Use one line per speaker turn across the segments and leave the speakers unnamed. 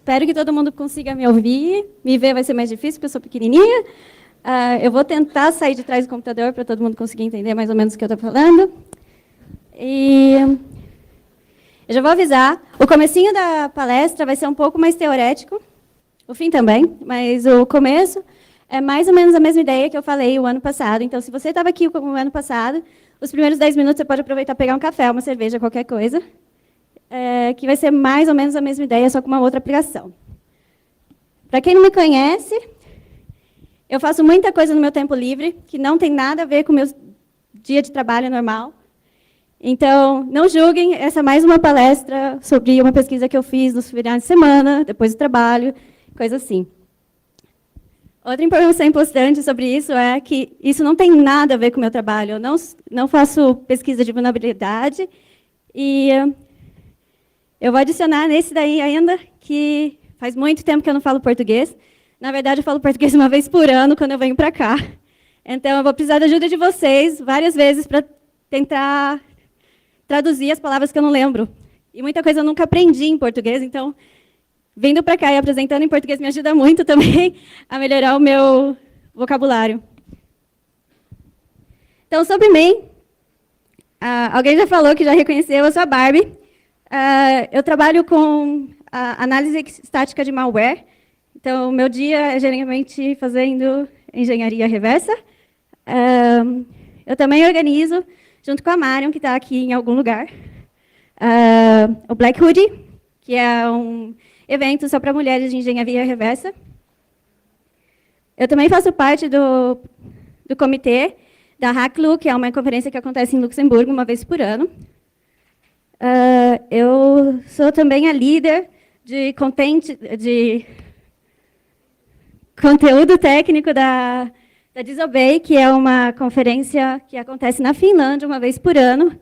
Espero que todo mundo consiga me ouvir. Me ver vai ser mais difícil, porque eu sou pequenininha. Eu vou tentar sair de trás do computador para todo mundo conseguir entender mais ou menos o que eu estou falando. E eu já vou avisar, o comecinho da palestra vai ser um pouco mais teorético, o fim também, mas o começo é mais ou menos a mesma ideia que eu falei o ano passado. Então, se você estava aqui o ano passado, os primeiros 10 minutos você pode aproveitar para pegar um café, uma cerveja, qualquer coisa, que vai ser mais ou menos a mesma ideia, só com uma outra aplicação. Para quem não me conhece, eu faço muita coisa no meu tempo livre, que não tem nada a ver com o meu dia de trabalho normal. Então, não julguem, essa é mais uma palestra sobre uma pesquisa que eu fiz nos finais de semana, depois do trabalho, coisa assim. Outra informação importante sobre isso é que isso não tem nada a ver com o meu trabalho. Eu não faço pesquisa de vulnerabilidade e eu vou adicionar nesse daí ainda que faz muito tempo que eu não falo português. Na verdade, eu falo português uma vez por ano quando eu venho para cá. Então, eu vou precisar da ajuda de vocês várias vezes para tentar traduzir as palavras que eu não lembro. E muita coisa eu nunca aprendi em português, então, vindo para cá e apresentando em português me ajuda muito também a melhorar o meu vocabulário. Então, sobre mim, alguém já falou que já reconheceu, eu sou a Barbie. Eu trabalho com análise estática de malware. Então, o meu dia é geralmente fazendo engenharia reversa. Eu também organizo, junto com a Marion, que está aqui em algum lugar, o Black Hoodie, que é um evento só para mulheres de engenharia reversa. Eu também faço parte do comitê da Hacklu, que é uma conferência que acontece em Luxemburgo uma vez por ano. Eu sou também a líder de conteúdo técnico da Disobey, que é uma conferência que acontece na Finlândia uma vez por ano.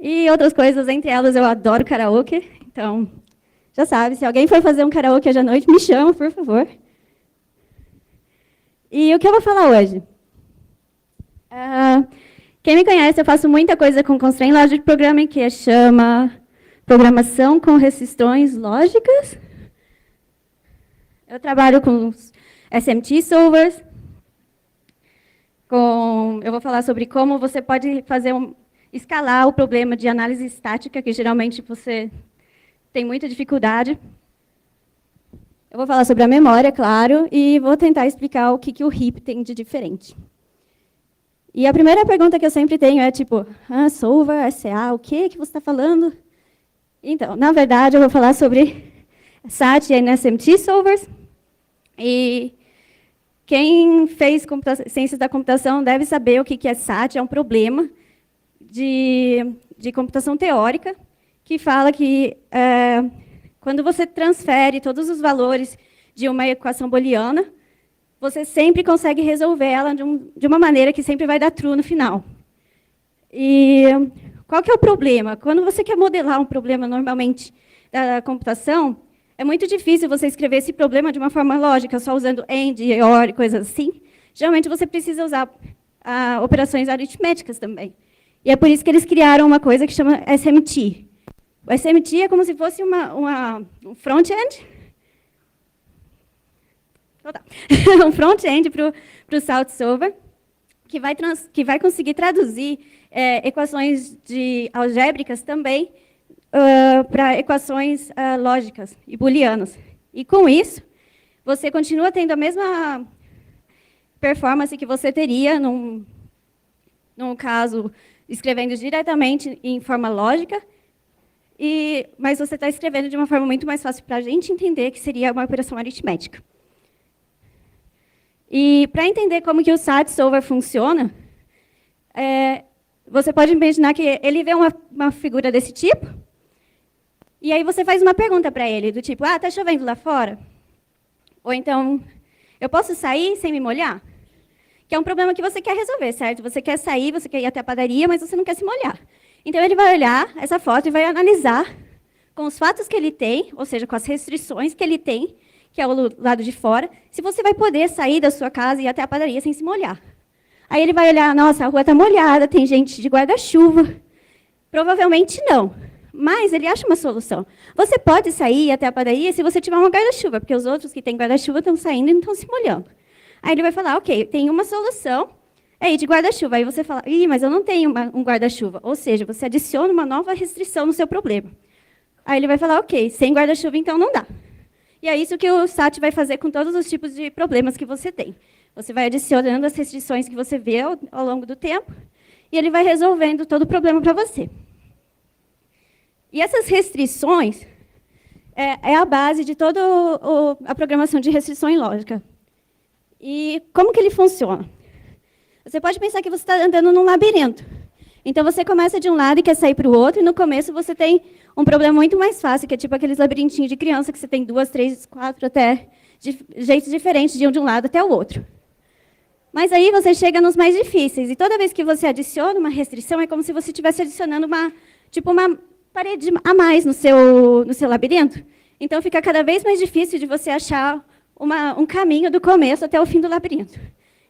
E outras coisas, entre elas eu adoro karaokê. Então, já sabe, se alguém for fazer um karaokê hoje à noite, me chama, por favor. E o que eu vou falar hoje? Quem me conhece, eu faço muita coisa com Constraint Logic Programming, que chama Programação com Restrições Lógicas. Eu trabalho com SMT solvers. Eu vou falar sobre como você pode escalar o problema de análise estática, que geralmente você tem muita dificuldade. Eu vou falar sobre a memória, claro, e vou tentar explicar o que o heap tem de diferente. E a primeira pergunta que eu sempre tenho é tipo, solver, SCA, o que você está falando? Então, na verdade, eu vou falar sobre SAT e NSMT solvers. E quem fez ciências da computação deve saber o que é SAT, é um problema de computação teórica, que fala que quando você transfere todos os valores de uma equação booleana, você sempre consegue resolver ela de uma maneira que sempre vai dar true no final. E qual que é o problema? Quando você quer modelar um problema normalmente da computação, é muito difícil você escrever esse problema de uma forma lógica, só usando AND, OR e coisas assim. Geralmente você precisa usar operações aritméticas também. E é por isso que eles criaram uma coisa que chama SMT. O SMT é como se fosse um front-end. Um front-end para o Salt Solver, que vai conseguir traduzir equações algébricas também para equações lógicas e booleanas. E com isso, você continua tendo a mesma performance que você teria num caso escrevendo diretamente em forma lógica, mas você está escrevendo de uma forma muito mais fácil para a gente entender, que seria uma operação aritmética. E para entender como que o SAT solver funciona, você pode imaginar que ele vê uma figura desse tipo, e aí você faz uma pergunta para ele, do tipo, está chovendo lá fora? Ou então, eu posso sair sem me molhar? Que é um problema que você quer resolver, certo? Você quer sair, você quer ir até a padaria, mas você não quer se molhar. Então, ele vai olhar essa foto e vai analisar com os fatos que ele tem, ou seja, com as restrições que ele tem, que é o lado de fora, se você vai poder sair da sua casa e ir até a padaria sem se molhar. Aí ele vai olhar, nossa, a rua está molhada, tem gente de guarda-chuva. Provavelmente não. mas ele acha uma solução. Você pode sair até a padaria se você tiver uma guarda-chuva, porque os outros que têm guarda-chuva estão saindo e não estão se molhando. Aí ele vai falar, ok, tem uma solução aí de guarda-chuva. Aí você fala, mas eu não tenho um guarda-chuva. Ou seja, você adiciona uma nova restrição no seu problema. Aí ele vai falar, ok, sem guarda-chuva então não dá. E é isso que o SAT vai fazer com todos os tipos de problemas que você tem. Você vai adicionando as restrições que você vê ao longo do tempo, e ele vai resolvendo todo o problema para você. E essas restrições é a base de toda a programação de restrição em lógica. E como que ele funciona? Você pode pensar que você está andando num labirinto. Então, você começa de um lado e quer sair para o outro, e no começo você tem um problema muito mais fácil, que é tipo aqueles labirintinhos de criança, que você tem 2, 3, 4, até de jeitos diferentes de ir de um lado até o outro. Mas aí você chega nos mais difíceis, e toda vez que você adiciona uma restrição, é como se você estivesse adicionando uma parede a mais no seu labirinto. Então, fica cada vez mais difícil de você achar um caminho do começo até o fim do labirinto.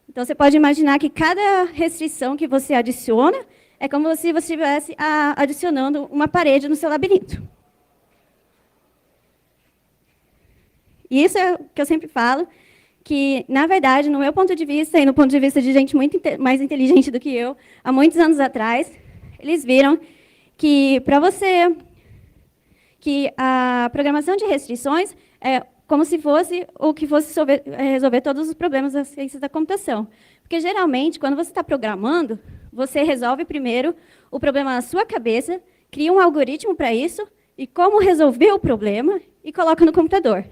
Então, você pode imaginar que cada restrição que você adiciona é como se você estivesse adicionando uma parede no seu labirinto. E isso é o que eu sempre falo, que, na verdade, no meu ponto de vista, e no ponto de vista de gente muito mais inteligente do que eu, há muitos anos atrás, eles viram que, que a programação de restrições é como se fosse o que fosse resolver todos os problemas das ciências da computação. Porque, geralmente, quando você está programando, você resolve primeiro o problema na sua cabeça, cria um algoritmo para isso, e como resolver o problema, e coloca no computador.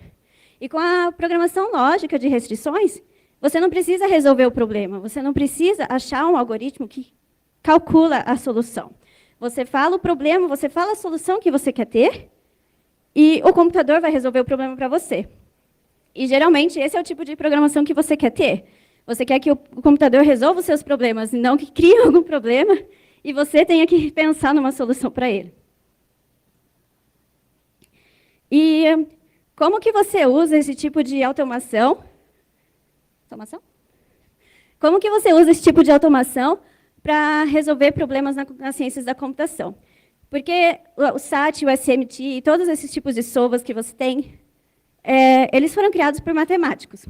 E com a programação lógica de restrições, você não precisa resolver o problema, você não precisa achar um algoritmo que calcula a solução. Você fala o problema, você fala a solução que você quer ter, e o computador vai resolver o problema para você. E, geralmente, esse é o tipo de programação que você quer ter. Você quer que o computador resolva os seus problemas, e não que crie algum problema, e você tenha que pensar numa solução para ele. E como que você usa esse tipo de automação? Como que você usa esse tipo de automação para resolver problemas nas ciências da computação? Porque o SAT, o SMT e todos esses tipos de solvas que você tem, eles foram criados por matemáticos.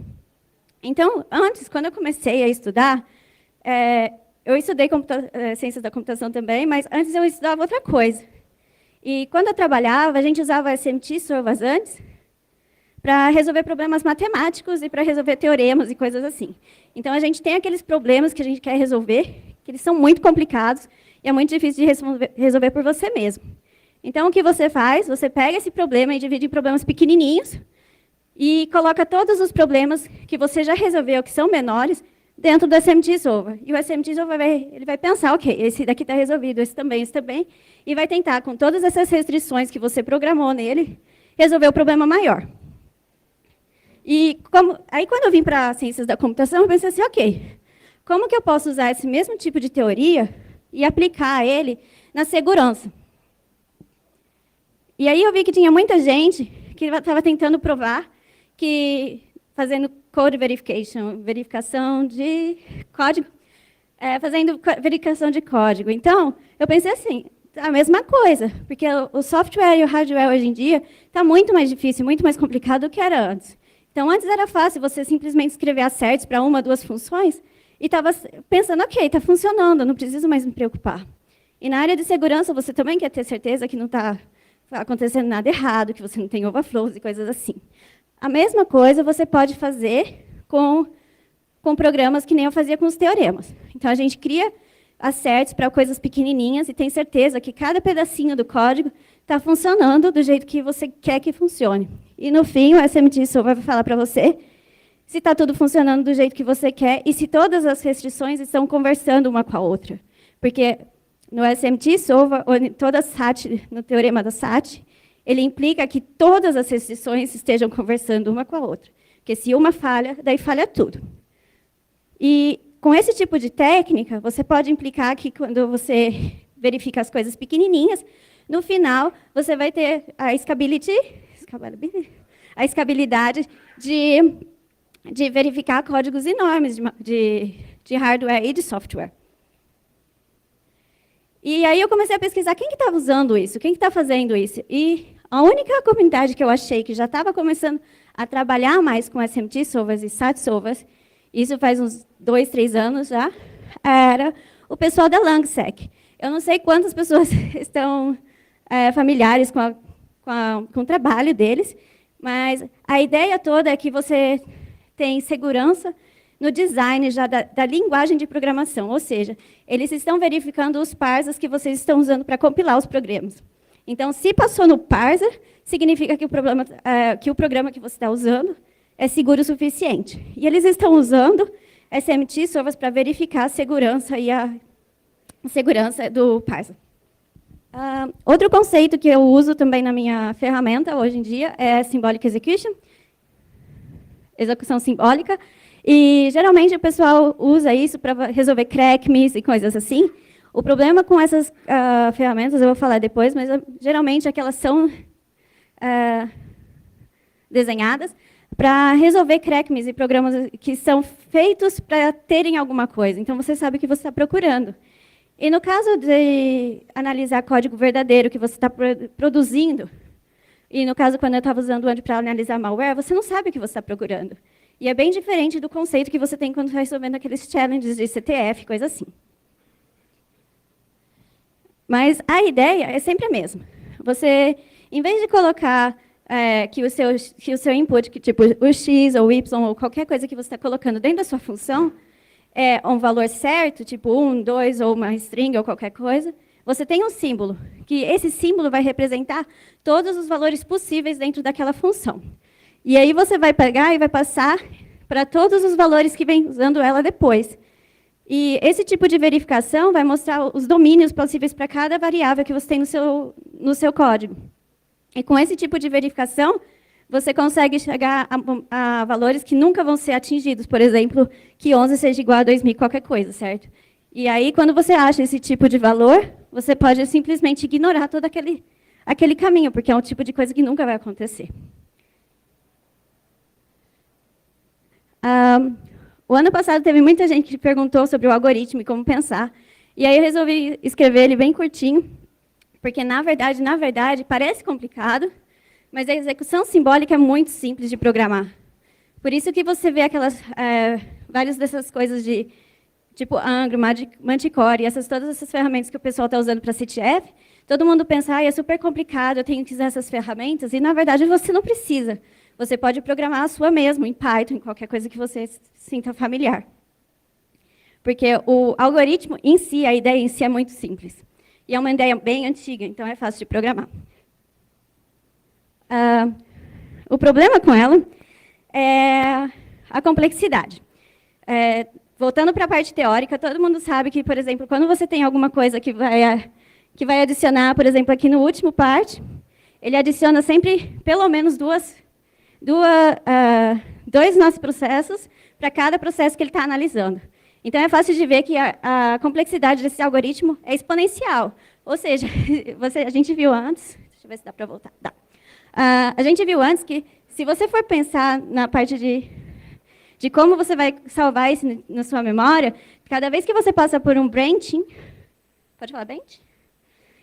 Então, antes, quando eu comecei a estudar, eu estudei ciências da computação também, mas antes eu estudava outra coisa. E quando eu trabalhava, a gente usava SMT, solvas antes, para resolver problemas matemáticos e para resolver teoremas e coisas assim. Então, a gente tem aqueles problemas que a gente quer resolver, que eles são muito complicados, e é muito difícil de resolver por você mesmo. Então, o que você faz? Você pega esse problema e divide em problemas pequenininhos e coloca todos os problemas que você já resolveu, que são menores, dentro do SMT Solver. E o SMT Solver ele vai pensar, ok, esse daqui está resolvido, esse também, e vai tentar, com todas essas restrições que você programou nele, resolver o problema maior. E aí, quando eu vim para ciências da computação, eu pensei assim, ok, como que eu posso usar esse mesmo tipo de teoria e aplicar ele na segurança? E aí eu vi que tinha muita gente que estava tentando provar que, fazendo code verification, verificação de código, fazendo verificação de código. Então, eu pensei assim, a mesma coisa, porque o software e o hardware hoje em dia está muito mais difícil, muito mais complicado do que era antes. Então, antes era fácil você simplesmente escrever asserts para uma, duas funções, e estava pensando, ok, está funcionando, não preciso mais me preocupar. E na área de segurança, você também quer ter certeza que não está acontecendo nada errado, que você não tem overflows e coisas assim. A mesma coisa você pode fazer com programas que nem eu fazia com os teoremas. Então, a gente cria asserts para coisas pequenininhas e tem certeza que cada pedacinho do código está funcionando do jeito que você quer que funcione. E, no fim, o SMT Solver vai falar para você se está tudo funcionando do jeito que você quer e se todas as restrições estão conversando uma com a outra. Porque no SMT Solver, no teorema da SAT, ele implica que todas as restrições estejam conversando uma com a outra. Porque se uma falha, daí falha tudo. E com esse tipo de técnica, você pode implicar que quando você verifica as coisas pequenininhas, no final, você vai ter a escabilidade de verificar códigos enormes de hardware e de software. E aí eu comecei a pesquisar quem que estava usando isso, quem que está fazendo isso. E a única comunidade que eu achei que já estava começando a trabalhar mais com SMT Solvers e SAT Solvers, isso faz uns 2, 3 anos já, era o pessoal da Langsec. Eu não sei quantas pessoas estão familiares com o trabalho deles, mas a ideia toda é que você tem segurança no design já da linguagem de programação, ou seja, eles estão verificando os parsers que vocês estão usando para compilar os programas. Então, se passou no parser, significa que o programa que você está usando é seguro o suficiente. E eles estão usando SMT Servers para verificar a segurança e a segurança do parser. Outro conceito que eu uso também na minha ferramenta hoje em dia é Symbolic Execution, execução simbólica. E, geralmente, o pessoal usa isso para resolver crackmes e coisas assim. O problema com essas ferramentas, eu vou falar depois, mas geralmente é que elas são desenhadas para resolver crackmes e programas que são feitos para terem alguma coisa. Então, você sabe o que você está procurando. E, no caso de analisar código verdadeiro que você está produzindo, e, no caso, quando eu estava usando o Andy para analisar malware, você não sabe o que você está procurando. E é bem diferente do conceito que você tem quando está resolvendo aqueles challenges de CTF, coisa assim. Mas a ideia é sempre a mesma. Você, em vez de colocar que o seu input, que, tipo o X ou o Y ou qualquer coisa que você está colocando dentro da sua função, é um valor certo, tipo 1, 2 ou uma string ou qualquer coisa, você tem um símbolo, que esse símbolo vai representar todos os valores possíveis dentro daquela função. E aí você vai pegar e vai passar para todos os valores que vem usando ela depois. E esse tipo de verificação vai mostrar os domínios possíveis para cada variável que você tem no seu código. E com esse tipo de verificação, você consegue chegar a valores que nunca vão ser atingidos. Por exemplo, que 11 seja igual a 2000 qualquer coisa, certo? E aí, quando você acha esse tipo de valor, você pode simplesmente ignorar todo aquele caminho, porque é um tipo de coisa que nunca vai acontecer. O ano passado teve muita gente que perguntou sobre o algoritmo e como pensar. E aí eu resolvi escrever ele bem curtinho, porque, na verdade, parece complicado, mas a execução simbólica é muito simples de programar. Por isso que você vê várias dessas coisas de tipo Angular, Manticore, todas essas ferramentas que o pessoal está usando para CTF, todo mundo pensa, é super complicado, eu tenho que usar essas ferramentas, e, na verdade, você não precisa. Você pode programar a sua mesmo, em Python, em qualquer coisa que você sinta familiar. Porque o algoritmo em si, a ideia em si é muito simples. E é uma ideia bem antiga, então é fácil de programar. O problema com ela é a complexidade. Voltando para a parte teórica, todo mundo sabe que, por exemplo, quando você tem alguma coisa que vai adicionar, por exemplo, aqui no último part, ele adiciona sempre pelo menos dois nossos processos para cada processo que ele está analisando. Então, é fácil de ver que a complexidade desse algoritmo é exponencial. Ou seja, a gente viu antes... Deixa eu ver se dá para voltar. Dá. A gente viu antes que, se você for pensar na parte de como você vai salvar isso na sua memória, cada vez que você passa por um branching... Pode falar branch?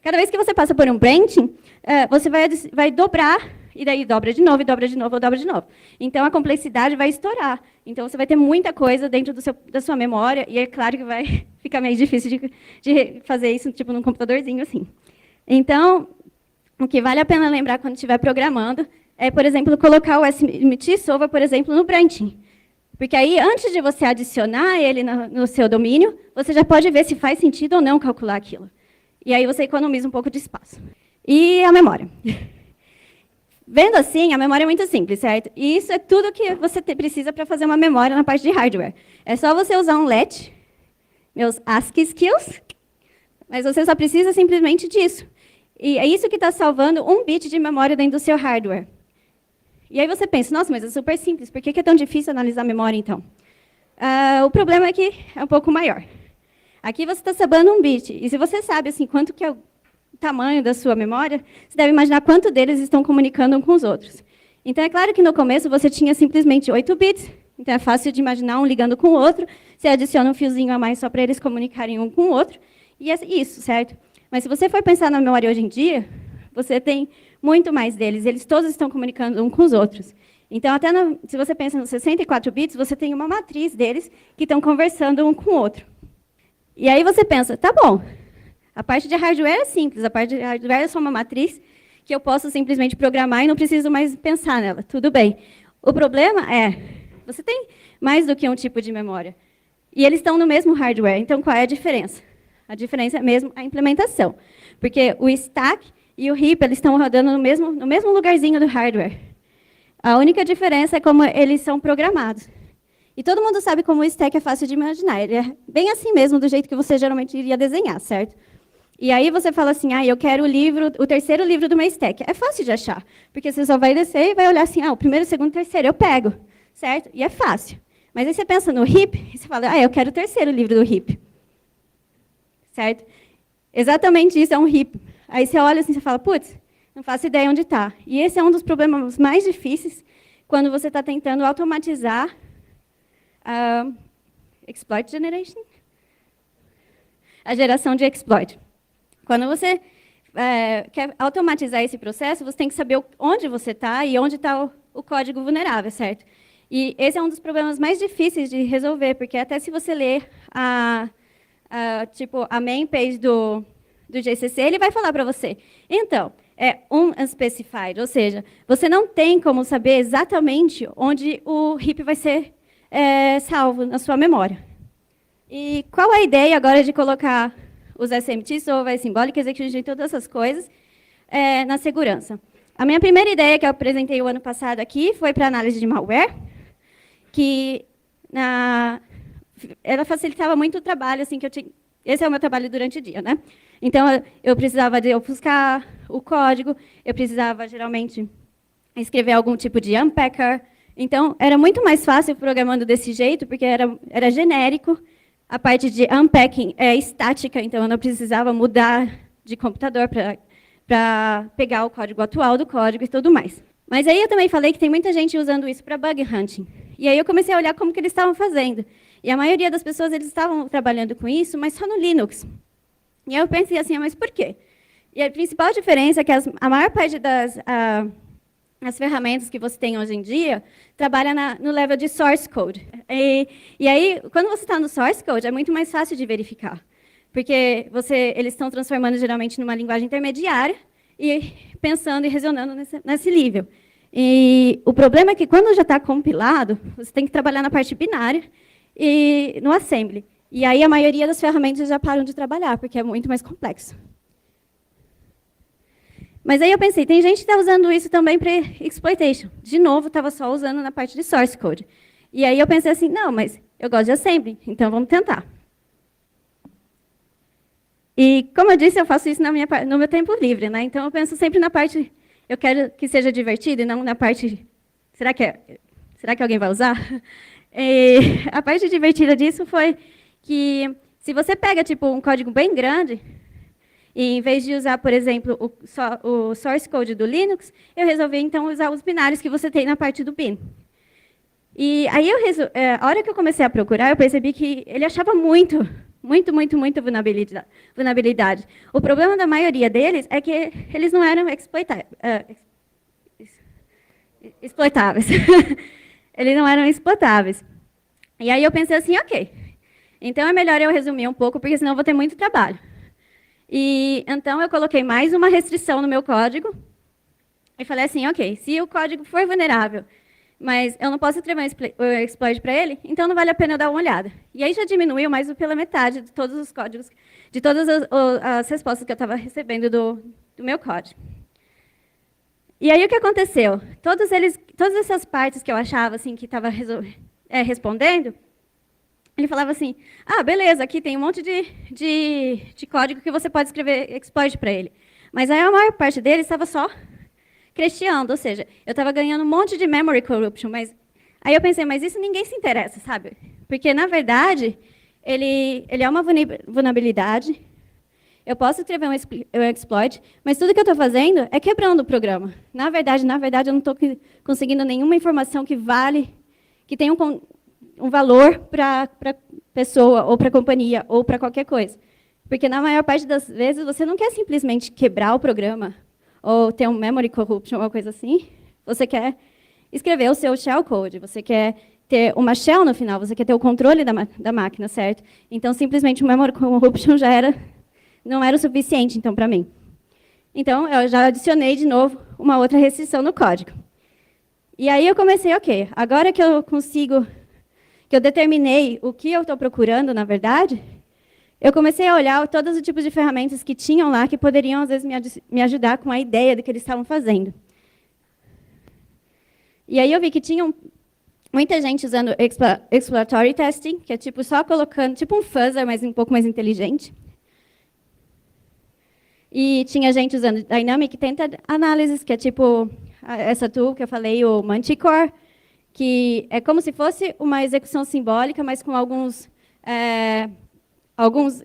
Cada vez que você passa por um branching, você vai dobrar, e daí dobra de novo, e dobra de novo, ou dobra de novo. Então, a complexidade vai estourar. Então, você vai ter muita coisa dentro da sua memória, e é claro que vai ficar meio difícil de fazer isso tipo num computadorzinho assim. Então, o que vale a pena lembrar quando estiver programando é, por exemplo, colocar o SMT Solver, por exemplo, no branching. Porque aí, antes de você adicionar ele no seu domínio, você já pode ver se faz sentido ou não calcular aquilo. E aí você economiza um pouco de espaço. E a memória. Vendo assim, a memória é muito simples, certo? E isso é tudo que você precisa para fazer uma memória na parte de hardware. É só você usar um LET, meus ASCII skills, mas você só precisa simplesmente disso. E é isso que está salvando 1 bit de memória dentro do seu hardware. E aí você pensa, nossa, mas é super simples, por que é tão difícil analisar a memória, então? O problema é que é um pouco maior. Aqui você está salvando 1 bit, e se você sabe assim, quanto que é o tamanho da sua memória, você deve imaginar quanto deles estão comunicando um com os outros. Então, é claro que no começo você tinha simplesmente 8 bits, então é fácil de imaginar um ligando com o outro, você adiciona um fiozinho a mais só para eles comunicarem um com o outro, e é isso, certo? Mas se você for pensar na memória hoje em dia, você tem muito mais deles. Eles todos estão comunicando uns com os outros. Então, até se você pensa nos 64 bits, você tem uma matriz deles que estão conversando um com o outro. E aí você pensa, tá bom, a parte de hardware é simples, a parte de hardware é só uma matriz que eu posso simplesmente programar e não preciso mais pensar nela. Tudo bem. O problema é, você tem mais do que um tipo de memória. E eles estão no mesmo hardware. Então, qual é a diferença? A diferença é mesmo a implementação. Porque o stack e o heap eles estão rodando no mesmo lugarzinho do hardware. A única diferença é como eles são programados. E todo mundo sabe como o stack é fácil de imaginar. Ele é bem assim mesmo, do jeito que você geralmente iria desenhar, certo? E aí você fala assim, eu quero o terceiro livro do meu stack. É fácil de achar, porque você só vai descer e vai olhar assim, o primeiro, o segundo, o terceiro, eu pego, certo? E é fácil. Mas aí você pensa no heap, e você fala, eu quero o terceiro livro do heap. Certo? Exatamente isso é um heap. Aí você olha assim e fala, putz, não faço ideia onde está. E esse é um dos problemas mais difíceis quando você está tentando automatizar a exploit generation, a geração de exploit. Quando você quer automatizar esse processo, você tem que saber onde você está e onde está o código vulnerável, certo? E esse é um dos problemas mais difíceis de resolver, porque até se você ler a main page do GCC, ele vai falar para você. Então, é unspecified, ou seja, você não tem como saber exatamente onde o heap vai ser salvo na sua memória. E qual a ideia agora de colocar os SMTs, ou Symbolic Execution, e todas essas coisas, na segurança? A minha primeira ideia, que eu apresentei o ano passado aqui, foi para análise de malware, que ela facilitava muito o trabalho, assim, que eu tinha. Esse é o meu trabalho durante o dia, né? Então, eu precisava de ofuscar o código, eu precisava, geralmente, escrever algum tipo de unpacker. Então, era muito mais fácil programando desse jeito, porque era genérico. A parte de unpacking é estática, então eu não precisava mudar de computador para pegar o código atual do código e tudo mais. Mas aí eu também falei que tem muita gente usando isso para bug hunting. E aí eu comecei a olhar como que eles estavam fazendo. E a maioria das pessoas eles estavam trabalhando com isso, mas só no Linux. E aí eu pensei assim, mas por quê? E a principal diferença é que a maior parte as ferramentas que você tem hoje em dia trabalha no level de source code. E aí, quando você está no source code, é muito mais fácil de verificar. Porque eles estão transformando geralmente numa linguagem intermediária e pensando e resionando nesse nível. E o problema é que quando já está compilado, você tem que trabalhar na parte binária e no assembly. E aí a maioria das ferramentas já param de trabalhar, porque é muito mais complexo. Mas aí eu pensei, tem gente que está usando isso também para exploitation. De novo, estava só usando na parte de source code. E aí eu pensei assim, não, mas eu gosto de assembly, então vamos tentar. E, como eu disse, eu faço isso no meu tempo livre, né? Então eu penso sempre na parte, eu quero que seja divertido, e não na parte, será que alguém vai usar? E a parte divertida disso foi que, se você pega tipo, um código bem grande, e em vez de usar, por exemplo, o source code do Linux, eu resolvi, então, usar os binários que você tem na parte do bin. E aí, a hora que eu comecei a procurar, eu percebi que ele achava muita vulnerabilidade. O problema da maioria deles é que eles não eram exploitáveis. Eles não eram exploitáveis. E aí eu pensei assim, ok, então é melhor eu resumir um pouco, porque senão eu vou ter muito trabalho. E então eu coloquei mais uma restrição no meu código e falei assim, ok, se o código for vulnerável, mas eu não posso escrever um exploit para ele, então não vale a pena eu dar uma olhada. E aí já diminuiu mais pela metade de todos os códigos, de todas as respostas que eu estava recebendo do meu código. E aí o que aconteceu? Todas essas partes que eu achava assim, que estava respondendo, ele falava assim, beleza, aqui tem um monte de código que você pode escrever exploit para ele. Mas aí a maior parte dele estava só crashando, ou seja, eu estava ganhando um monte de memory corruption, mas aí eu pensei, mas isso ninguém se interessa, sabe? Porque, na verdade, ele é uma vulnerabilidade, eu posso escrever um exploit, mas tudo que eu estou fazendo é quebrando o programa. Na verdade, eu não estou conseguindo nenhuma informação que tenha um valor para a pessoa, ou para a companhia, ou para qualquer coisa. Porque na maior parte das vezes você não quer simplesmente quebrar o programa ou ter um memory corruption ou coisa assim. Você quer escrever o seu shellcode, você quer ter uma shell no final, você quer ter o controle da máquina, certo? Então, simplesmente o memory corruption não era o suficiente, então, para mim. Então, eu já adicionei de novo uma outra restrição no código. E aí eu comecei, ok, agora que eu determinei o que eu estou procurando, na verdade, eu comecei a olhar todos os tipos de ferramentas que tinham lá que poderiam, às vezes, me ajudar com a ideia do que eles estavam fazendo. E aí eu vi que tinha muita gente usando exploratory testing, que é tipo só colocando, tipo um fuzzer, mas um pouco mais inteligente. E tinha gente usando Dynamic Tented Analysis, que é tipo essa tool que eu falei, o Manticore, que é como se fosse uma execução simbólica, mas com alguns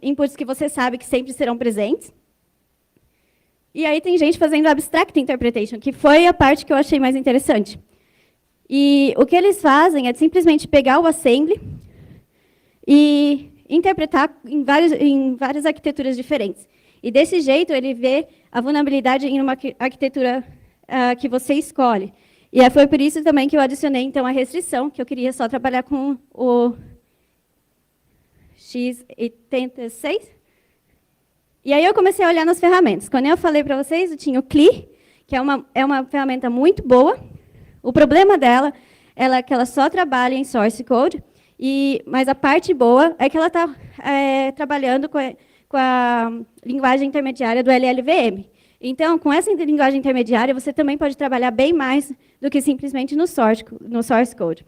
inputs que você sabe que sempre serão presentes. E aí tem gente fazendo Abstract Interpretation, que foi a parte que eu achei mais interessante. E o que eles fazem é simplesmente pegar o assembly e interpretar em várias arquiteturas diferentes. E desse jeito, ele vê a vulnerabilidade em uma arquitetura que você escolhe. E foi por isso também que eu adicionei então, a restrição, que eu queria só trabalhar com o x86. E aí eu comecei a olhar nas ferramentas. Quando eu falei para vocês, eu tinha o CLI, que é uma ferramenta muito boa. O problema dela é que ela só trabalha em source code, mas a parte boa é que ela está trabalhando com a linguagem intermediária do LLVM. Então, com essa linguagem intermediária, você também pode trabalhar bem mais do que simplesmente no source code.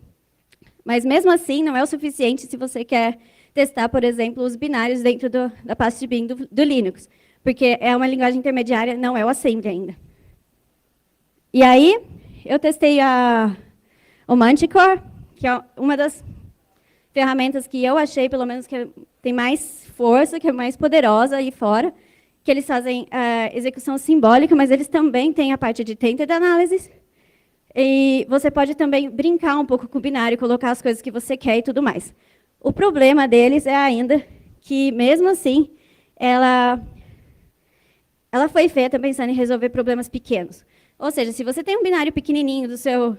Mas, mesmo assim, não é o suficiente se você quer testar, por exemplo, os binários dentro da pasta bin do Linux, porque é uma linguagem intermediária, não é o assembly ainda. E aí, eu testei o Manticore, que é uma das ferramentas que eu achei, pelo menos, que tem mais força, que é mais poderosa aí fora, que eles fazem execução simbólica, mas eles também têm a parte de Tainted Analysis. E você pode também brincar um pouco com o binário, colocar as coisas que você quer e tudo mais. O problema deles é ainda que, mesmo assim, ela foi feita pensando em resolver problemas pequenos. Ou seja, se você tem um binário pequenininho do seu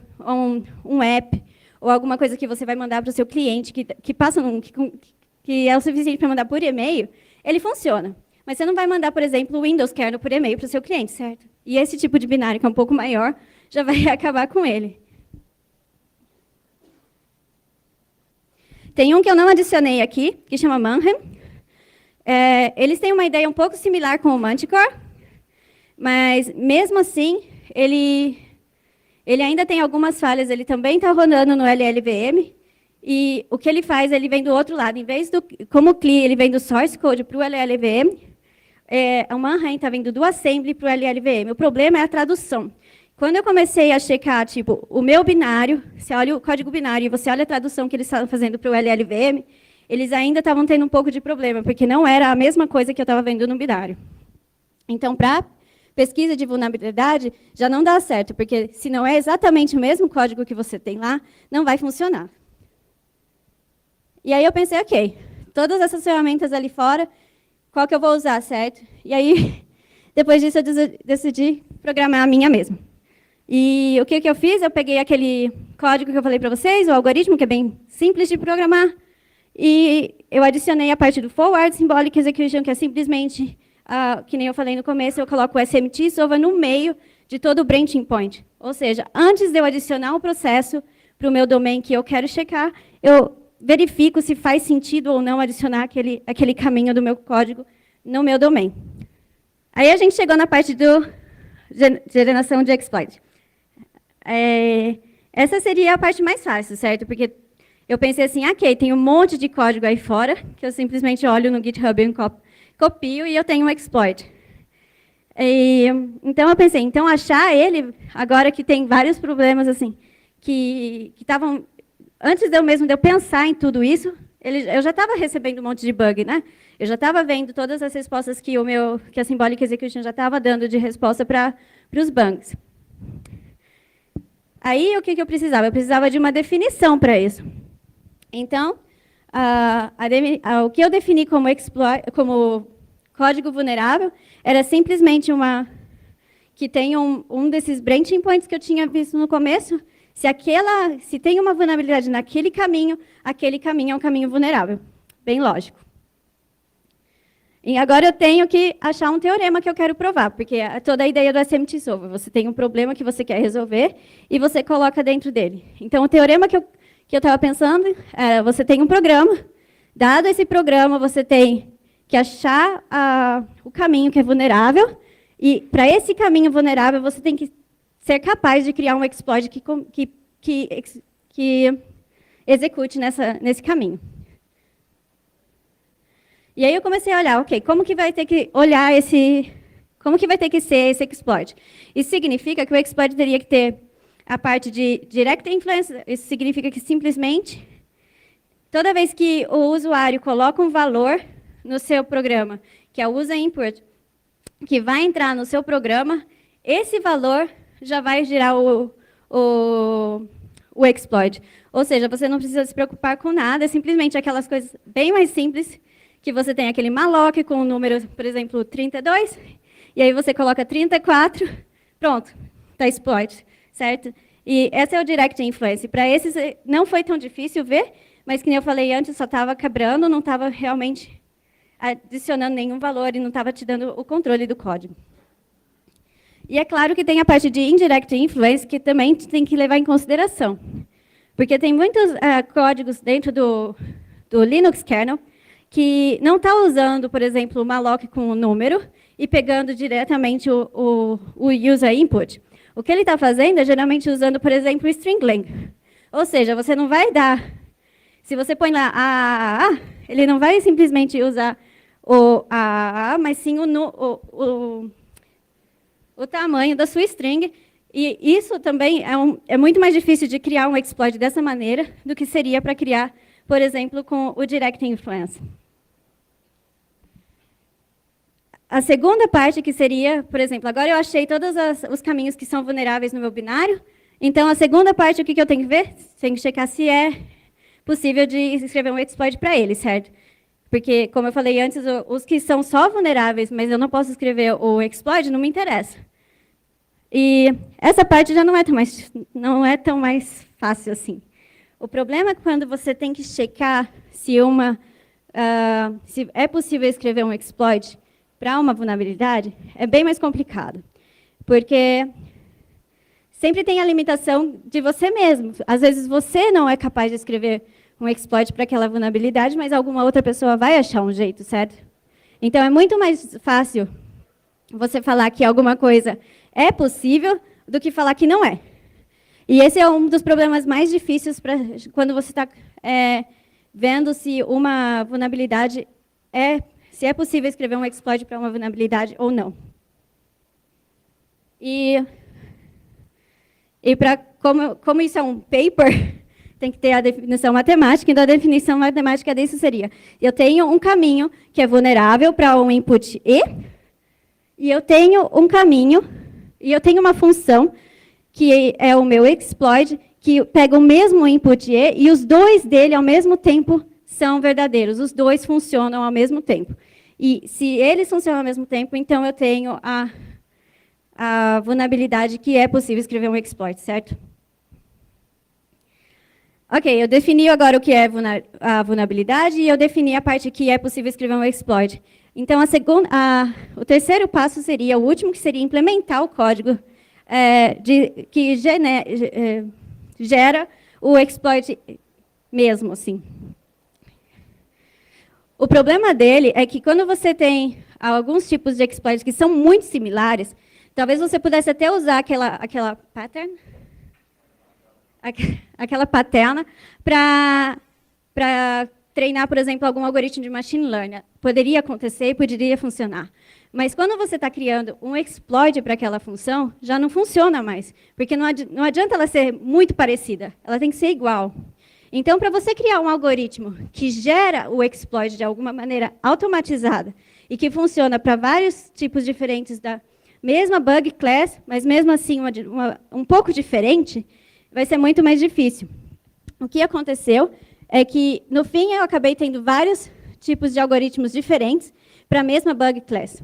um app ou alguma coisa que você vai mandar para o seu cliente que é o suficiente para mandar por e-mail, ele funciona. Mas você não vai mandar, por exemplo, o Windows kernel por e-mail para o seu cliente, certo? E esse tipo de binário, que é um pouco maior, já vai acabar com ele. Tem um que eu não adicionei aqui, que chama Manhem. Eles têm uma ideia um pouco similar com o Manticore, mas, mesmo assim, ele ainda tem algumas falhas. Ele também está rodando no LLVM. E o que ele faz, ele vem do outro lado. Em vez como o CLI, ele vem do source code para o LLVM, o Manhem está vindo do assembly para o LLVM. O problema é a tradução. Quando eu comecei a checar, tipo, o meu binário, você olha o código binário e você olha a tradução que eles estavam fazendo para o LLVM, eles ainda estavam tendo um pouco de problema, porque não era a mesma coisa que eu estava vendo no binário. Então, para pesquisa de vulnerabilidade, já não dá certo, porque se não é exatamente o mesmo código que você tem lá, não vai funcionar. E aí eu pensei, ok, todas essas ferramentas ali fora, qual que eu vou usar, certo? E aí, depois disso, eu decidi programar a minha mesma. E o que eu fiz? Eu peguei aquele código que eu falei para vocês, o algoritmo, que é bem simples de programar, e eu adicionei a parte do Forward Symbolic Execution, que é simplesmente, que nem eu falei no começo, eu coloco o SMT Sova no meio de todo o branching point. Ou seja, antes de eu adicionar um processo para o meu domain que eu quero checar, eu verifico se faz sentido ou não adicionar aquele caminho do meu código no meu domain. Aí a gente chegou na parte do geração de exploit. Essa seria a parte mais fácil, certo? Porque eu pensei assim, ok, tem um monte de código aí fora, que eu simplesmente olho no GitHub e copio e eu tenho um exploit. Então eu pensei, então achar ele, agora que tem vários problemas assim, que estavam, antes de eu pensar em tudo isso, eu já estava recebendo um monte de bug, né? Eu já estava vendo todas as respostas que a Symbolic Execution já estava dando de resposta para os bugs. Aí, o que eu precisava? Eu precisava de uma definição para isso. Então, o que eu defini como código vulnerável era simplesmente uma que tem um desses branching points que eu tinha visto no começo. Se tem uma vulnerabilidade naquele caminho, aquele caminho é um caminho vulnerável. Bem lógico. E agora eu tenho que achar um teorema que eu quero provar, porque toda a ideia do SMT Solver, você tem um problema que você quer resolver e você coloca dentro dele. Então, o teorema que eu estava pensando era, você tem um programa, dado esse programa, você tem que achar o caminho que é vulnerável, e para esse caminho vulnerável, você tem que ser capaz de criar um exploit que execute nesse caminho. E aí eu comecei a olhar, ok, como que vai ter que ser esse exploit? Isso significa que o exploit teria que ter a parte de direct influence. Isso significa que simplesmente toda vez que o usuário coloca um valor no seu programa, que é o user input, que vai entrar no seu programa, esse valor já vai gerar o exploit. Ou seja, você não precisa se preocupar com nada, é simplesmente aquelas coisas bem mais simples, que você tem aquele malloc com o número, por exemplo, 32, e aí você coloca 34, pronto, está exploit, certo? E esse é o direct influence. Para esses não foi tão difícil ver, mas, como eu falei antes, só estava quebrando, não estava realmente adicionando nenhum valor e não estava te dando o controle do código. E é claro que tem a parte de indirect influence, que também tem que levar em consideração. Porque tem muitos códigos dentro do Linux kernel que não está usando, por exemplo, o malloc com o número e pegando diretamente o user input. O que ele está fazendo é geralmente usando, por exemplo, o string length. Ou seja, você não vai dar... Se você põe lá AAA, ele não vai simplesmente usar o AAA, mas sim o tamanho da sua string. E isso também é muito mais difícil de criar um exploit dessa maneira do que seria para criar, por exemplo, com o direct influence. A segunda parte, que seria, por exemplo, agora eu achei todos os caminhos que são vulneráveis no meu binário. Então, a segunda parte, o que eu tenho que ver? Tenho que checar se é possível de escrever um exploit para ele, certo? Porque, como eu falei antes, os que são só vulneráveis, mas eu não posso escrever o exploit, não me interessa. E essa parte já não é tão mais fácil assim. O problema é quando você tem que checar se é possível escrever um exploit para uma vulnerabilidade, é bem mais complicado. Porque sempre tem a limitação de você mesmo. Às vezes você não é capaz de escrever um exploit para aquela vulnerabilidade, mas alguma outra pessoa vai achar um jeito, certo? Então, é muito mais fácil você falar que alguma coisa é possível do que falar que não é. E esse é um dos problemas mais difíceis quando você está vendo se uma vulnerabilidade se é possível escrever um exploit para uma vulnerabilidade ou não. E como isso é um paper, tem que ter a definição matemática, então a definição matemática disso seria: eu tenho um caminho que é vulnerável para um input e eu tenho um caminho, e eu tenho uma função, que é o meu exploit, que pega o mesmo input e os dois dele, ao mesmo tempo, são verdadeiros. Os dois funcionam ao mesmo tempo. E se eles funcionam ao mesmo tempo, então eu tenho a vulnerabilidade que é possível escrever um exploit, certo? Ok, eu defini agora o que é a vulnerabilidade e eu defini a parte que é possível escrever um exploit. Então, o terceiro passo seria, o último, que seria implementar o código que gera o exploit mesmo, assim. O problema dele é que quando você tem alguns tipos de exploits que são muito similares, talvez você pudesse até usar aquela pattern, para treinar, por exemplo, algum algoritmo de machine learning. Poderia acontecer e poderia funcionar. Mas quando você está criando um exploit para aquela função, já não funciona mais. Porque não adianta ela ser muito parecida, ela tem que ser igual. Então, para você criar um algoritmo que gera o exploit de alguma maneira automatizada e que funciona para vários tipos diferentes da mesma bug class, mas mesmo assim um pouco diferente, vai ser muito mais difícil. O que aconteceu é que, no fim, eu acabei tendo vários tipos de algoritmos diferentes, para a mesma bug class.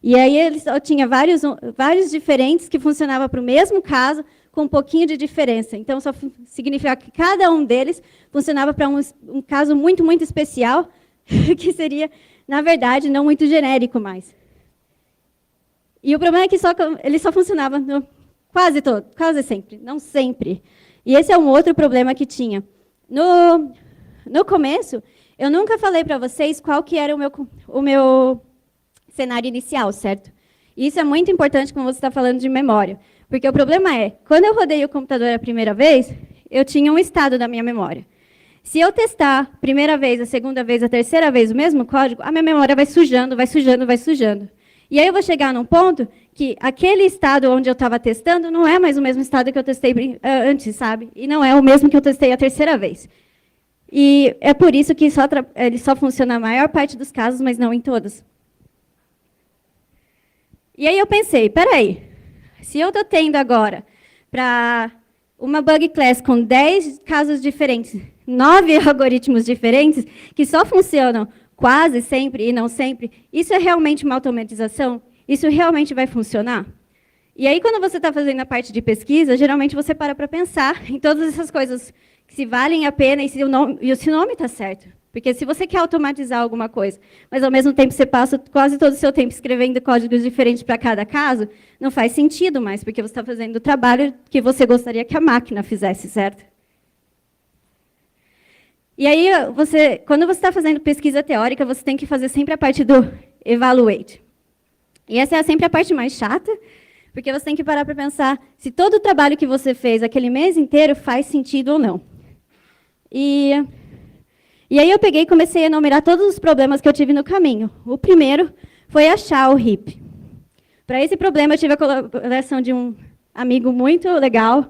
E aí ele só tinha vários diferentes que funcionavam para o mesmo caso, com um pouquinho de diferença. Então, só significava que cada um deles funcionava para um caso muito, muito especial, que seria, na verdade, não muito genérico mais. E o problema é que ele só funcionava quase sempre, não sempre. E esse é um outro problema que tinha. No começo, eu nunca falei para vocês qual que era o meu cenário inicial, certo? E isso é muito importante quando você está falando de memória. Porque o problema é, quando eu rodei o computador a primeira vez, eu tinha um estado da minha memória. Se eu testar a primeira vez, a segunda vez, a terceira vez o mesmo código, a minha memória vai sujando, vai sujando, vai sujando. E aí eu vou chegar num ponto que aquele estado onde eu estava testando não é mais o mesmo estado que eu testei antes, sabe? E não é o mesmo que eu testei a terceira vez. E é por isso que ele só funciona na maior parte dos casos, mas não em todos. E aí eu pensei, peraí, se eu estou tendo agora para uma bug class com 10 casos diferentes, 9 algoritmos diferentes, que só funcionam quase sempre e não sempre, isso é realmente uma automatização? Isso realmente vai funcionar? E aí, quando você está fazendo a parte de pesquisa, geralmente você para pensar em todas essas coisas que se valem a pena e se o nome está certo. Porque se você quer automatizar alguma coisa, mas ao mesmo tempo você passa quase todo o seu tempo escrevendo códigos diferentes para cada caso, não faz sentido mais, porque você está fazendo o trabalho que você gostaria que a máquina fizesse, certo? E aí, quando você está fazendo pesquisa teórica, você tem que fazer sempre a parte do evaluate. E essa é sempre a parte mais chata, porque você tem que parar para pensar se todo o trabalho que você fez aquele mês inteiro faz sentido ou não. E aí eu peguei e comecei a enumerar todos os problemas que eu tive no caminho. O primeiro foi achar o heap. Para esse problema, eu tive a colaboração de um amigo muito legal,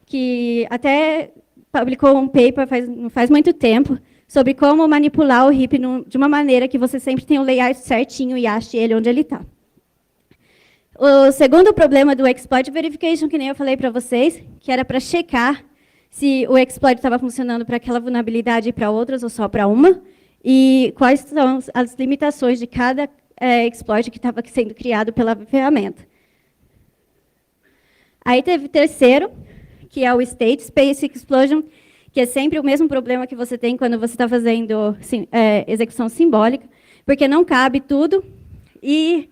que até publicou um paper não faz muito tempo, sobre como manipular o heap de uma maneira que você sempre tem o layout certinho e ache ele onde ele está. O segundo problema do exploit verification, que nem eu falei para vocês, que era para checar se o exploit estava funcionando para aquela vulnerabilidade e para outras, ou só para uma, e quais são as limitações de cada exploit que estava sendo criado pela ferramenta. Aí teve o terceiro, que é o State Space Explosion, que é sempre o mesmo problema que você tem quando você está fazendo execução simbólica, porque não cabe tudo, e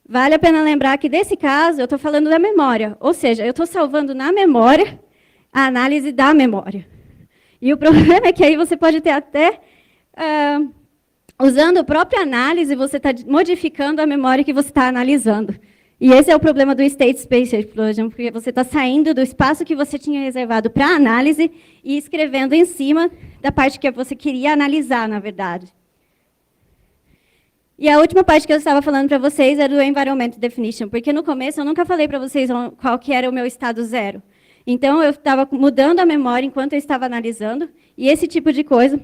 vale a pena lembrar que, nesse caso, eu estou falando da memória, ou seja, eu estou salvando na memória a análise da memória. E o problema é que aí você pode ter até, usando a própria análise, você está modificando a memória que você está analisando. E esse é o problema do State Space Explosion, porque você está saindo do espaço que você tinha reservado para análise e escrevendo em cima da parte que você queria analisar, na verdade. E a última parte que eu estava falando para vocês é do Environment Definition, porque no começo eu nunca falei para vocês qual que era o meu estado zero. Então, eu estava mudando a memória enquanto eu estava analisando, e esse tipo de coisa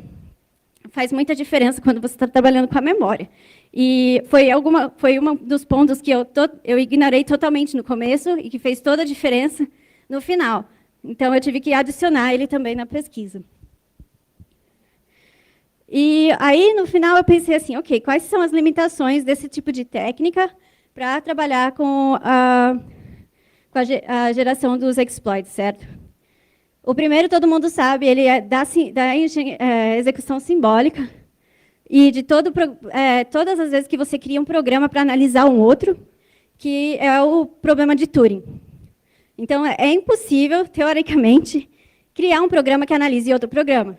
faz muita diferença quando você está trabalhando com a memória. E foi um dos pontos que eu ignorei totalmente no começo e que fez toda a diferença no final. Então, eu tive que adicionar ele também na pesquisa. E aí, no final, eu pensei assim, ok, quais são as limitações desse tipo de técnica para trabalhar com a geração dos exploits, certo? O primeiro, todo mundo sabe, ele é da execução simbólica, e de todas as vezes que você cria um programa para analisar um outro, que é o problema de Turing. Então, é impossível, teoricamente, criar um programa que analise outro programa.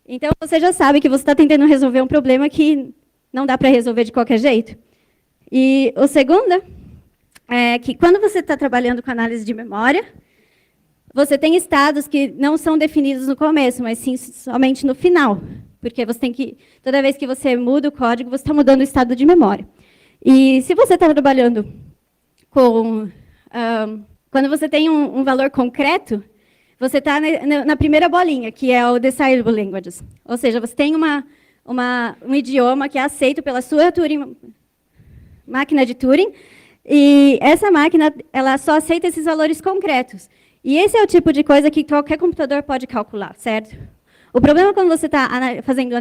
Então, você já sabe que você está tentando resolver um problema que não dá para resolver de qualquer jeito. E o segundo é que, quando você está trabalhando com análise de memória, você tem estados que não são definidos no começo, mas sim somente no final. Porque você tem que, toda vez que você muda o código, você está mudando o estado de memória. E se você está trabalhando com... quando você tem um valor concreto, você está na primeira bolinha, que é o Desirable Languages. Ou seja, você tem um idioma que é aceito pela sua máquina de Turing, e essa máquina ela só aceita esses valores concretos. E esse é o tipo de coisa que qualquer computador pode calcular, certo? O problema quando você está fazendo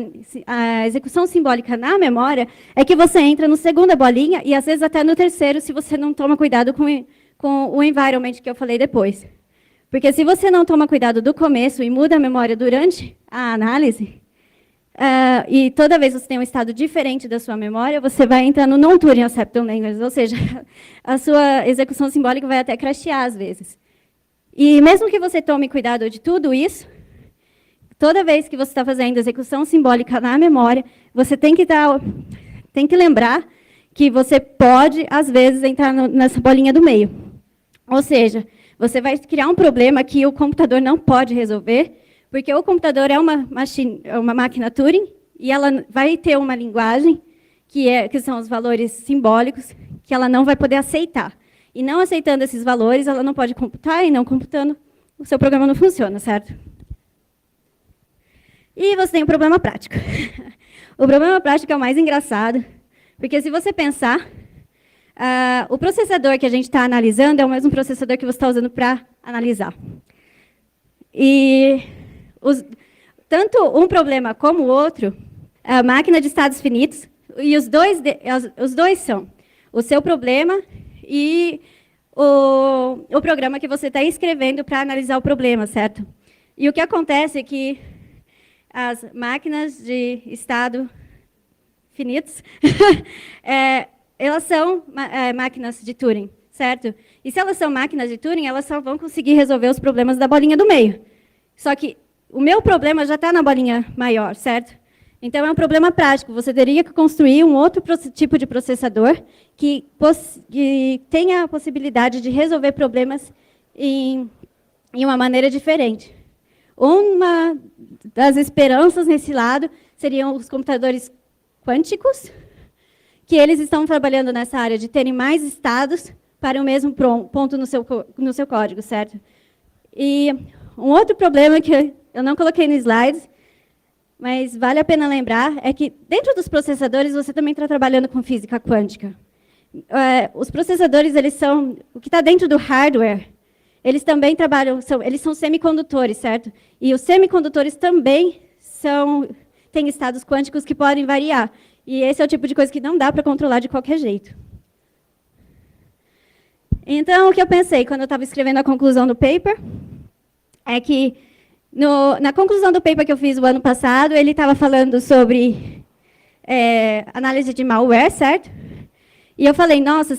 a execução simbólica na memória é que você entra no segunda bolinha e, às vezes, até no terceiro, se você não toma cuidado com o environment que eu falei depois. Porque se você não toma cuidado do começo e muda a memória durante a análise, e toda vez que você tem um estado diferente da sua memória, você vai entrar no non-Turing acceptance language, ou seja, a sua execução simbólica vai até crashear às vezes. E mesmo que você tome cuidado de tudo isso, toda vez que você está fazendo execução simbólica na memória, você tem que lembrar que você pode, às vezes, entrar nessa bolinha do meio. Ou seja, você vai criar um problema que o computador não pode resolver, porque o computador é uma máquina Turing, e ela vai ter uma linguagem, que são os valores simbólicos, que ela não vai poder aceitar. E não aceitando esses valores, ela não pode computar, e não computando, o seu programa não funciona, certo? E você tem um problema prático. O problema prático é o mais engraçado, porque se você pensar, o processador que a gente está analisando é o mesmo processador que você está usando para analisar. E tanto um problema como o outro, a máquina de estados finitos, e os dois são o seu problema e o programa que você está escrevendo para analisar o problema, certo? E o que acontece é que as máquinas de estado finitos, elas são máquinas de Turing, certo? E se elas são máquinas de Turing, elas só vão conseguir resolver os problemas da bolinha do meio. Só que o meu problema já está na bolinha maior, certo? Então, é um problema prático. Você teria que construir um outro tipo de processador que tenha a possibilidade de resolver problemas em uma maneira diferente. Uma das esperanças nesse lado seriam os computadores quânticos, que eles estão trabalhando nessa área de terem mais estados para o mesmo ponto no seu código, certo? E um outro problema que eu não coloquei no slide, mas vale a pena lembrar, é que dentro dos processadores você também está trabalhando com física quântica. Os processadores, eles são o que está dentro do hardware. Eles também trabalham, eles são semicondutores, certo? E os semicondutores também têm estados quânticos que podem variar. E esse é o tipo de coisa que não dá para controlar de qualquer jeito. Então, o que eu pensei quando eu estava escrevendo a conclusão do paper é que, na conclusão do paper que eu fiz o ano passado, ele estava falando sobre análise de malware, certo? E eu falei, nossa,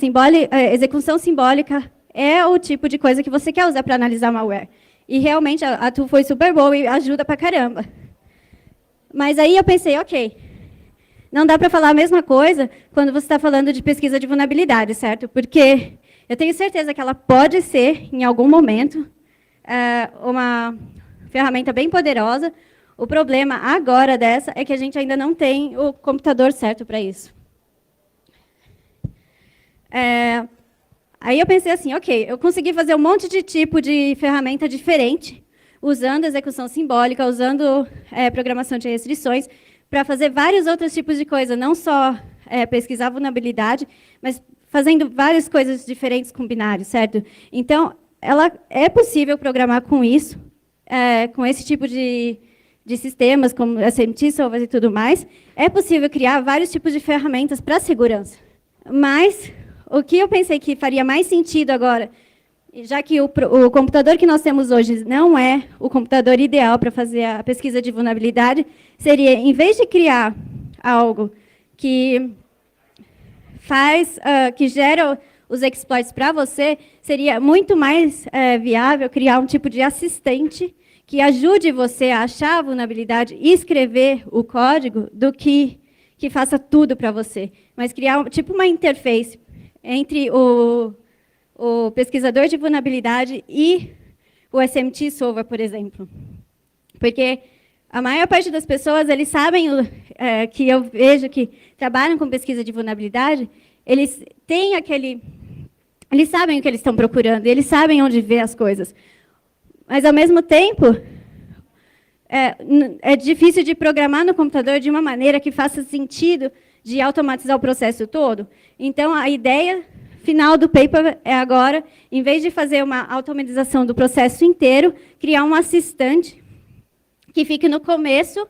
execução simbólica é o tipo de coisa que você quer usar para analisar malware. E realmente a tool foi super boa e ajuda pra caramba. Mas aí eu pensei, ok, não dá para falar a mesma coisa quando você está falando de pesquisa de vulnerabilidade, certo? Porque eu tenho certeza que ela pode ser, em algum momento, uma ferramenta bem poderosa. O problema agora dessa é que a gente ainda não tem o computador certo para isso. Aí eu pensei assim, ok, eu consegui fazer um monte de tipo de ferramenta diferente, usando execução simbólica, usando programação de restrições, para fazer vários outros tipos de coisa, não só pesquisar vulnerabilidade, mas fazendo várias coisas diferentes com binários, certo? Então, é possível programar com isso, com esse tipo de sistemas, como SMT, solvers e tudo mais. É possível criar vários tipos de ferramentas para segurança. Mas o que eu pensei que faria mais sentido agora, já que o computador que nós temos hoje não é o computador ideal para fazer a pesquisa de vulnerabilidade, seria, em vez de criar algo que que gera os exploits para você, seria muito mais viável criar um tipo de assistente que ajude você a achar a vulnerabilidade e escrever o código do que faça tudo para você. Mas criar tipo uma interface entre o pesquisador de vulnerabilidade e o SMT Solver, por exemplo. Porque a maior parte das pessoas, eles sabem, que eu vejo que trabalham com pesquisa de vulnerabilidade, eles têm eles sabem o que eles estão procurando, eles sabem onde ver as coisas. Mas, ao mesmo tempo, é difícil de programar no computador de uma maneira que faça sentido de automatizar o processo todo. Então, a ideia final do paper é agora, em vez de fazer uma automatização do processo inteiro, criar um assistente que fique no começo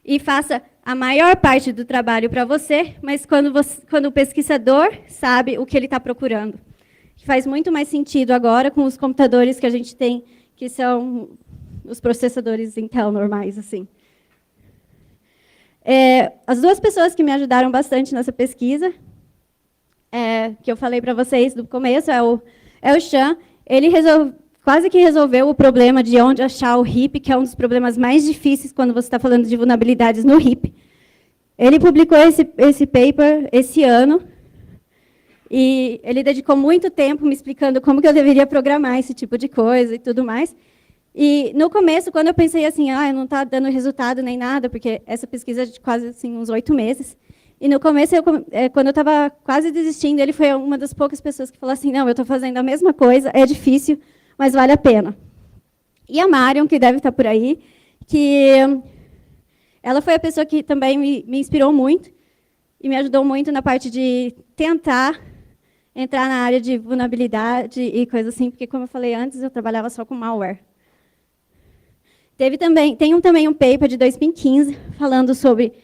e faça a maior parte do trabalho para você, mas quando o pesquisador sabe o que ele está procurando. Que faz muito mais sentido agora com os computadores que a gente tem, que são os processadores Intel normais, assim. As duas pessoas que me ajudaram bastante nessa pesquisa, que eu falei para vocês do começo, é o Sean. Ele quase que resolveu o problema de onde achar o heap, que é um dos problemas mais difíceis quando você está falando de vulnerabilidades no heap. Ele publicou esse paper esse ano, e ele dedicou muito tempo me explicando como que eu deveria programar esse tipo de coisa e tudo mais. E, no começo, quando eu pensei assim, não está dando resultado nem nada, porque essa pesquisa é de quase assim, uns 8 meses, e no começo, quando eu estava quase desistindo, ele foi uma das poucas pessoas que falou assim, não, eu estou fazendo a mesma coisa, é difícil, mas vale a pena. E a Marion, que deve estar por aí, que ela foi a pessoa que também me inspirou muito, e me ajudou muito na parte de tentar entrar na área de vulnerabilidade e coisa assim, porque, como eu falei antes, eu trabalhava só com malware. Tem também um paper de 2015 falando sobre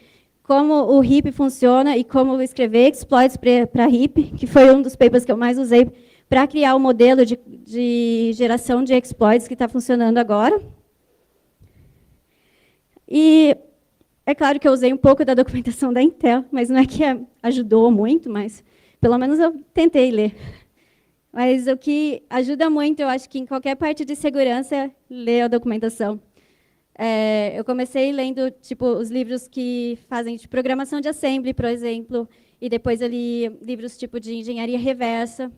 como o heap funciona e como escrever exploits para heap, que foi um dos papers que eu mais usei para criar o modelo de geração de exploits que está funcionando agora. E é claro que eu usei um pouco da documentação da Intel, mas não é que ajudou muito, mas pelo menos eu tentei ler. Mas o que ajuda muito, eu acho que em qualquer parte de segurança, é ler a documentação. Eu comecei lendo os livros que fazem de programação de assembly, por exemplo, e depois eu li livros de engenharia reversa.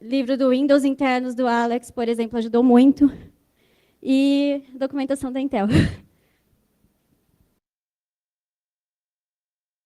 Livro do Windows internos do Alex, por exemplo, ajudou muito. E documentação da Intel.